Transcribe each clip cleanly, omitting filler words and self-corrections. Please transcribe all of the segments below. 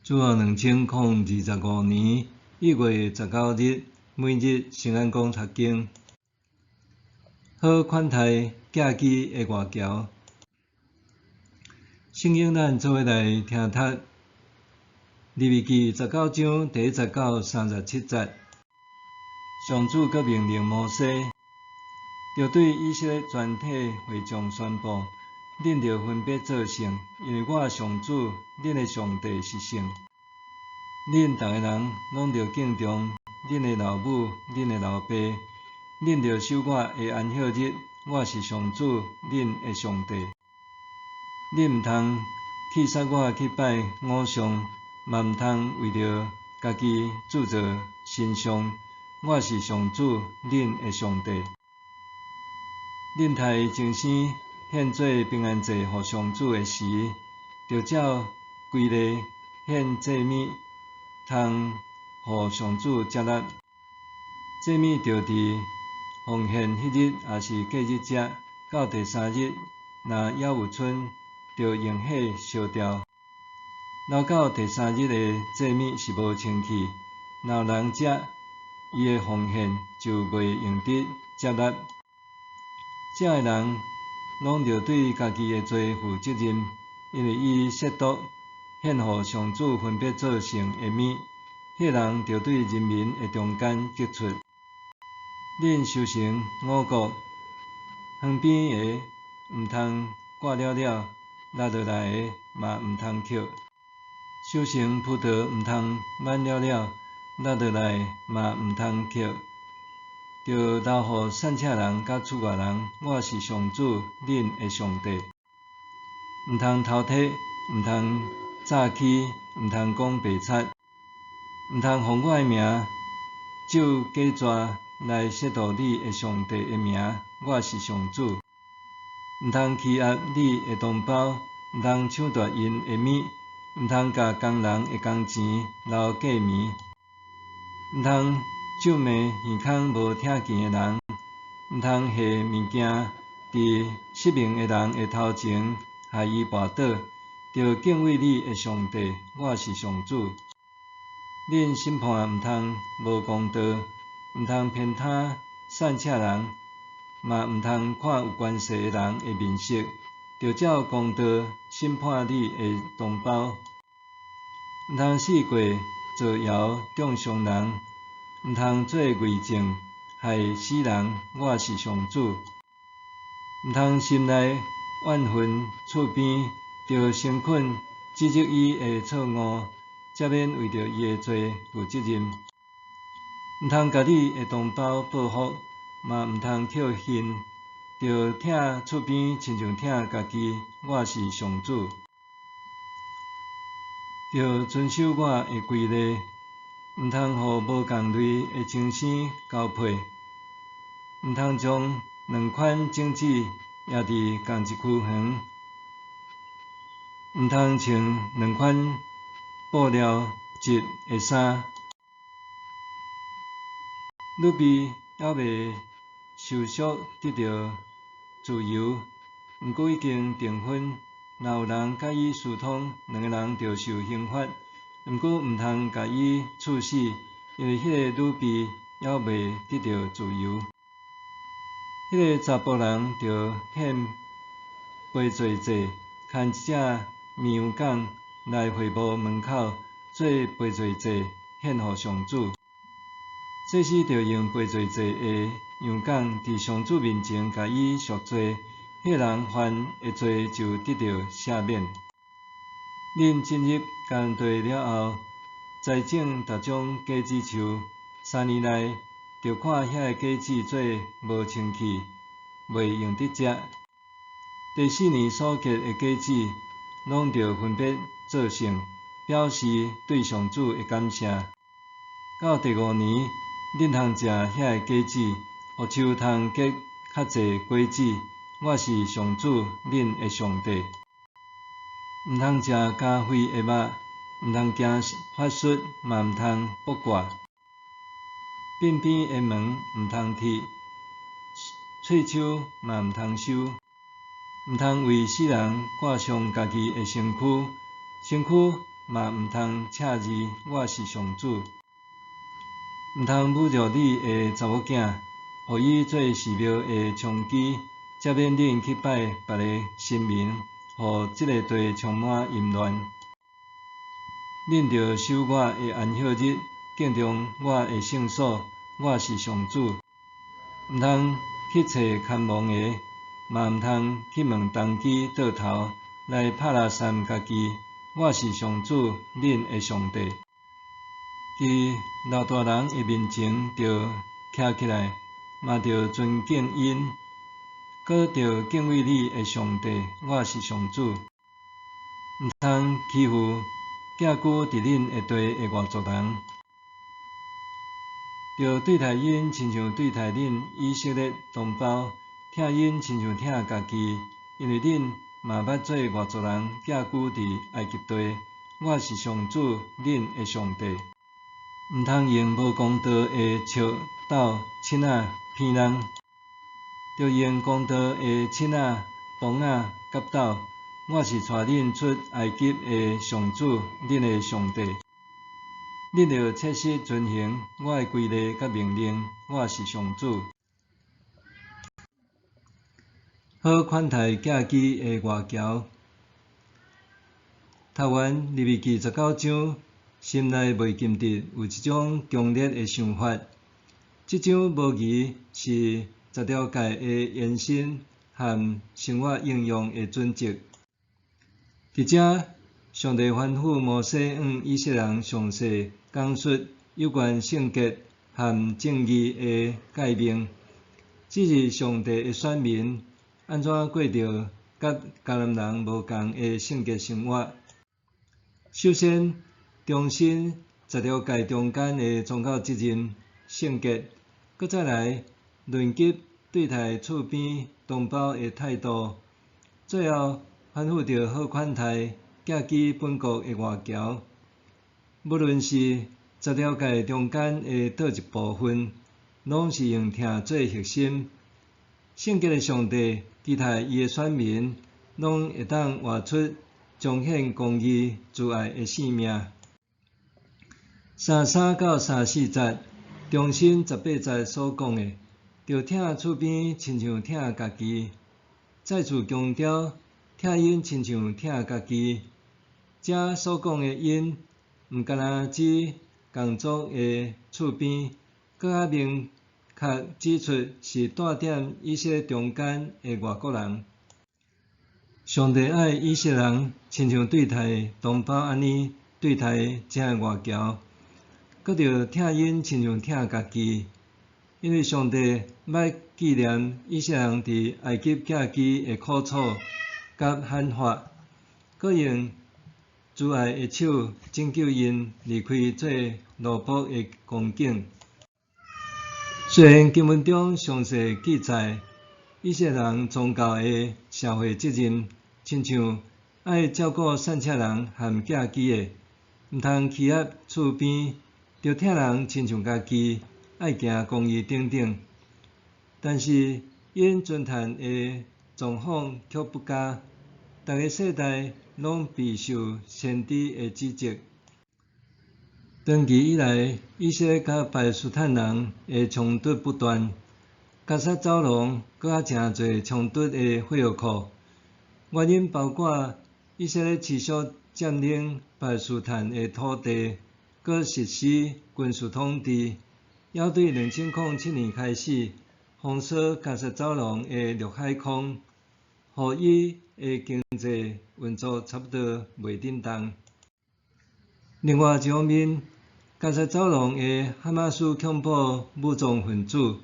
自2025年1月19日，每日圣安宫读经，好款待寄居的外侨。圣经咱做伙来听读，利未记19章第19到37节。上主阁命令摩西，着对以色列全体会众宣布：恁着分别做圣，因为我上主，恁的上帝是圣。恁逐个人拢着敬重恁的老母、恁的老爸，恁着守我的安息日。我是上主，恁的上帝。恁毋通去杀我去拜偶像，嘛毋通为着家己铸造神像。我是上主，恁的上帝。恁杀精生献做平安祭予上主的时，着照规例献祭物，通予上主接纳。祭物着伫奉献迄日，也是过日食，到第3日，若还有剩，着用火烧掉。留到第3日的祭物是无清气，若有人食，伊的奉献就袂用得接纳。食的人拢着对家己的罪负责任，因为伊亵渎献予上主分别做圣的物，迄人着对人民的中间革出。恁修成五穀，旁边的毋通挂了了，落落来的嘛毋通捡。修成葡萄毋通挽了了，落落来嘛毋通捡。着留予散车人甲厝外人。我是上主，恁的上帝。毋通偷摕，毋通诈欺，毋通讲白贼，毋通奉我的名就假抓来亵渎你的上帝的名。我是上主。毋通欺压你的同胞，毋通抢夺因的物，毋通甲工人的工钱留过暝，毋通咒骂耳孔无听见的人，毋通下物件伫失明的人的头前，害伊跋倒。着敬畏你的上帝。我是上主。恁审判毋通无公道，毋通偏袒散车人，嘛毋通看有权势的人的面色，着照公道审判你的同胞。毋通四过造谣中伤人，毋通做伪证害死人。我是上主。毋通心内怨恨厝边，着诚恳指责伊的错误，才免为着伊的罪负责任。毋通甲你的同胞报复，嘛毋通捡恨，着疼厝边亲像疼家己。我是上主。着遵守我的规例，毋通予无共类的精生交配，毋通将两款种子压伫同一区园，毋通穿两款布料质的衫。女婢还未受赎得到自由，毋过已经订婚。若有人甲伊私通，两个人着受刑罚。毋过毋通甲伊处死，因为迄个女婢还未得到自由。迄个查甫人着献赔罪祭，牵一只绵羊犅来会幕门口做赔罪祭，献予上主。祭司着用赔罪祭的羊犅伫上主面前甲伊赎罪，迄个人犯的罪就得到赦免。恁进入干地了后，栽种逐种果子树，3年内着看遐个果子做无清气，袂用得食。第4年所结的果子，拢着分别做圣，表示对上主的感谢。到第5年，恁通食遐个果子，互树通结较济果子。我是上主，恁的上帝。毋通食加血的肉，毋通行法术，嘛毋通卜卦。鬢边的毛毋通剃，喙手嘛毋通收。毋通为死人挂上家己的身躯，身躯嘛毋通赤字我是上主。毋通侮辱你的查某囝，互伊做寺庙的娼妓，则免恁去拜别个神明，互即个地充满淫乱。恁着守我的安息日，敬重我的圣所，我是上主。毋通去找牵亡的，嘛毋通去问当机倒头来拍拉散家己。我是上主，恁的上帝。伫老大人的面前，着徛起来，嘛着尊敬因，搁着敬畏你的上帝。我是上主。毋通欺负寄居伫恁的地的外族人，着对待因亲像对待恁以色列同胞，疼因亲像疼家己，因为恁嘛捌做外族人寄居伫埃及地。我是上主，恁的上帝。毋通用无公道的笑斗凊仔骗人，着用公道的凊仔梆仔夹斗。我是带恁出埃及的上主，恁的上帝。恁着切实遵行我的规例甲命令。我是上主。好款待寄居的外侨。读完利未记19章，心内袂禁得有一种强烈的想法。这章无疑是10条诫的延伸和生活应用的准则。伫遮，上帝吩咐摩西向以色列人详细讲述有关圣洁和正义的诫命，指示上帝的选民安怎过着甲迦南人无同的圣洁生活。首先，重申10条诫中间的宗教责任、圣洁，搁再来论及对待厝边同胞的态度，最后吩咐着好款待寄居本国的外侨。无论是10条诫中间的倒一部分，拢是用听做核心。圣洁的上帝期待伊的选民，拢会当活出彰显公义、慈爱的生命。33到34节，重申18节所讲的，着疼厝边亲像疼家己。再次强调，疼因亲像疼家己。遮所讲的因，毋干那指同族的厝边，搁较明确指出是带点以色列中间的外国人。上帝爱以色列人，亲像对待同胞安尼对待这外侨，搁着疼因亲像疼家己，因为上帝捌纪念以色列人伫埃及寄居的苦楚甲罕发，搁用慈爱的手拯救因离开做奴仆的光景。虽然经文中详细记载以色列人宗教的社会责任，亲像爱照顾散赤人和寄居的，毋通欺压厝边，着疼人亲像家己，爱行公义等等。但是因尊坛的状况却不佳，逐个世代拢备受先知的指责。长期以来，以色列甲巴勒斯坦人的冲突不断，加沙走廊搁较诚侪冲突的火药库，原因包括以色列持续占领巴勒斯坦的土地，搁实施军事统治，还对2007年开始封锁加沙走廊的陆海空，互伊的经济运作差不多袂振动。另外一方面，加沙走廊的哈马斯恐怖武装分子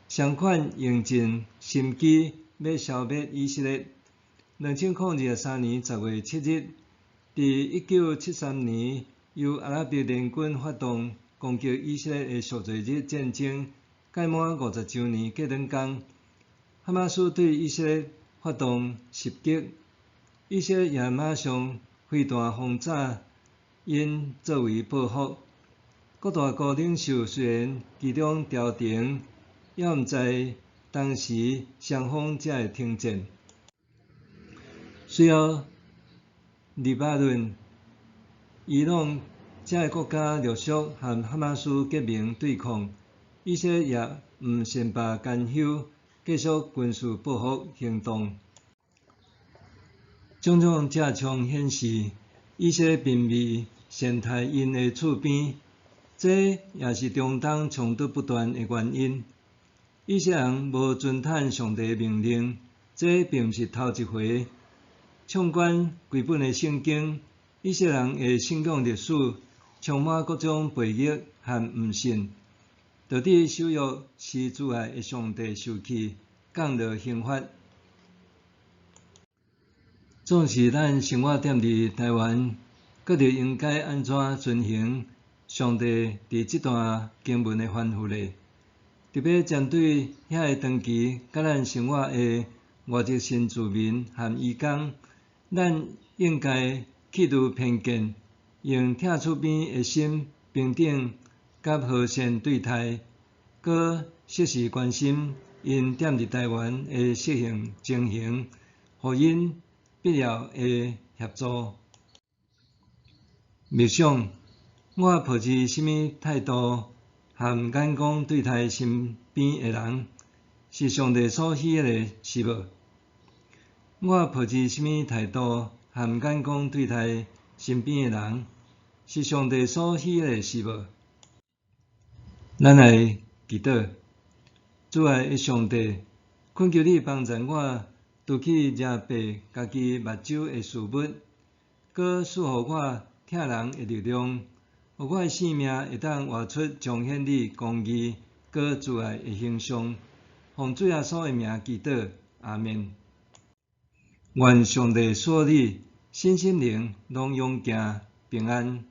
相款用尽心机要消灭以色列。2023年10月7日，伫1973年由阿拉伯联军发动攻击以色列的赎罪日战争届满50周年过两天，哈马斯对以色列发动袭击，以色列也马上飞弹轰炸因作为报复。各大国领袖虽然其中调停，也毋知当时双方才会停战。随后，黎巴嫩、伊朗这个国家陆续和哈马斯革命对抗，以色列也毋善罢甘休，继续军事报复行动。种种迹象显示，以色列并未善待因的厝边，这也是中东冲突不断的原因。以色列人无遵坦上帝的命令，这并毋是头一回。纵观规本的圣经，以色列人的信仰历史充满各种悖逆和毋信，导致守约是主爱的上帝受气，降落刑罚。总是咱生活踮伫台湾，各地应该安怎遵行上帝伫这段经文的吩咐呢？特别针对遐个长期甲咱生活的外籍新住民和移工，咱应该去除偏见，用疼厝边的心平等甲和善对待，搁适时关心因踮伫台湾的适应情形，互因必要的协助。默想，我抱持什么态度和眼光对待身边的人，是上帝所喜悦的是无？我抱持什么态度和眼光对待身边的人，是上帝所喜悦的是无？咱来祈祷，主爱的上帝，恳求你帮助我，除去惹白家己目睭的事物，搁赐予我疼人的力量，互我的生命会当活出彰显你公义搁主爱的形象。奉主耶稣的名祈祷，阿们。愿上帝赐你身心灵拢永行平安。